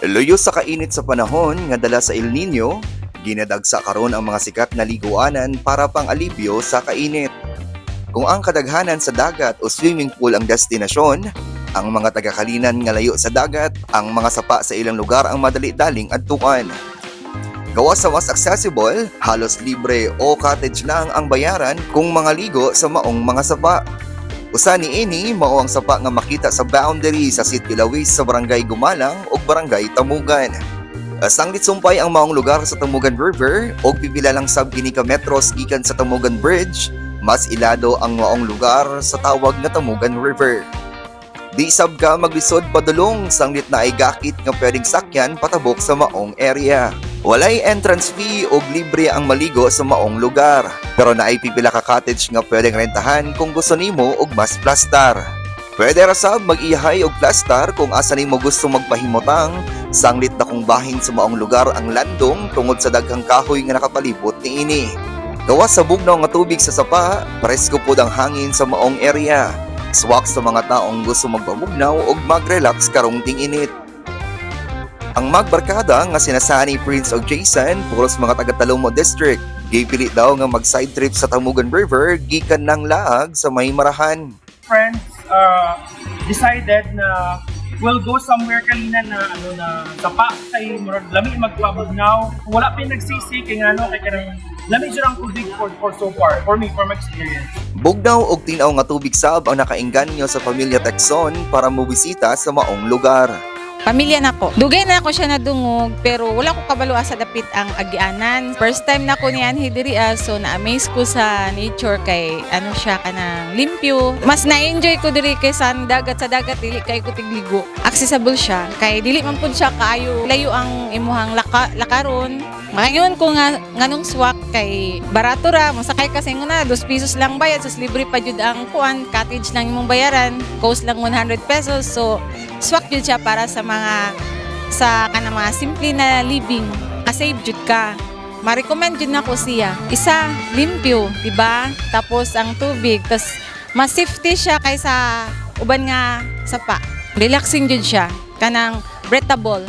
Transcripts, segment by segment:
Luyo sa kainit sa panahon nga dala sa El Nino, ginadagsa karon ang mga sikat na liguanan para pang alibyo sa kainit. Kung ang kadaghanan sa dagat o swimming pool ang destinasyon, ang mga tagakalinan nga layo sa dagat, ang mga sapa sa ilang lugar ang madali-daling adtukan. Gawa sa mas accessible, halos libre o cottage lang ang bayaran kung mga ligo sa maong mga sapa. Usa ni ini mao ang sapa nga makita sa boundary sa City Lawis sa Barangay Gumalang ug Barangay Tamugan. Sanglit sumpay ang maong lugar sa Tamugan River ug pipila lang sab kini ka metros gikan sa Tamugan Bridge, mas ilado ang maong lugar sa tawag na Tamugan River. Di sab ka maglisod padulong sanglit na ay gakit nga pwedeng sakyan patabok sa maong area. Walay entrance fee o libre ang maligo sa maong lugar. Pero naay pipila ka cottage nga pwedeng rentahan kung gusto nimo og mas plastar. Pwede ra sab mag-iyahay og plastar kung asa nimo gusto magpahimutang. Sanglit na kung bahin sa maong lugar ang landong tungod sa daghang kahoy nga nakapalibot niini. Gawa sa bugnaw nga tubig sa sapa, presko pud ang hangin sa maong area. Swak sa mga taong gusto magpamugnaw og mag-relax karong ting-init. Ang magbarkada nga sinasani Prince og Jason puros mga taga-Talomo District. Gipili daw nga mag-side trip sa Tamugan River gikan ng laag sa may marahan. Friends decided na we'll go somewhere kanina na sapa kay murag lami magpabugnaw. Wala pa nagsisi kay ngano kay kanang lami jud ang tubig for so far for me for my experience. Bugnaw og tinaw nga tubig sab ang nakaengganyo sa pamilya Texon para mobisita sa maong lugar. Pamilya na ko. Dugay na ako siya nadungog pero wala ko kabalo sa dapit ang agianan. First time na ko niyan diri so na-amaze ko sa nature kay ano siya kanang limpyo. Mas na-enjoy ko diri kay sa dagat dili kay ko tigligo. Accessible siya kay dili man pud siya kaayo layo ang imuhang lakaron. Ngayon ko nga nganong swak kay barato ra masakay kasi nguna 2 pesos lang bayad sus libre pa jud ang kuan cottage lang imong bayaran cost lang 100 pesos so swak jud siya para sa kanang mga simple na living ka-save jud ka. Ma-recommend jud nako siya. Isa, limpyo, di ba? Tapos ang tubig, tas mas safety siya kaysa uban nga sapa. Relaxing jud siya, kanang breathable.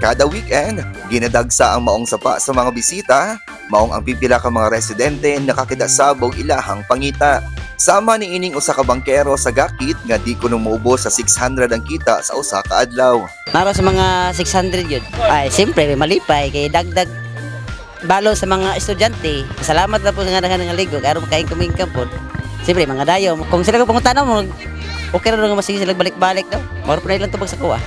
Kada weekend, ginadagsa ang maong sapa sa mga bisita, maong ang pipila ka mga residente nakakidasab og ilahang pangita. Sama ni ining usa ka bangkero sa gakit nga di kuno moubos sa 600 ang kita sa usa ka adlaw. Naro sa mga 600 yun. Ay, siyempre, may malipay. Kay dagdag balo sa mga estudyante. Salamat na po sa nga ligo. Kaya makain kaming kampon. Siyempre, mga dayo. Kung sila ko pangutan mo, okay na nga masige sila balik-balik daw. Maro pa na ilang tubag sa kuha.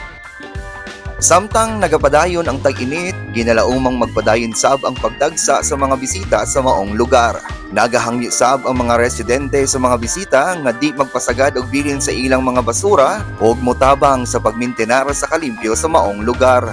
Samtang nagapadayon ang tag-init, ginalaumang magpadayon sab ang pagdagsa sa mga bisita sa maong lugar. Nagahangyo sab ang mga residente sa mga bisita nga di magpasagad og bilin sa ilang mga basura o mutabang sa pagmintenar sa kalimpyo sa maong lugar.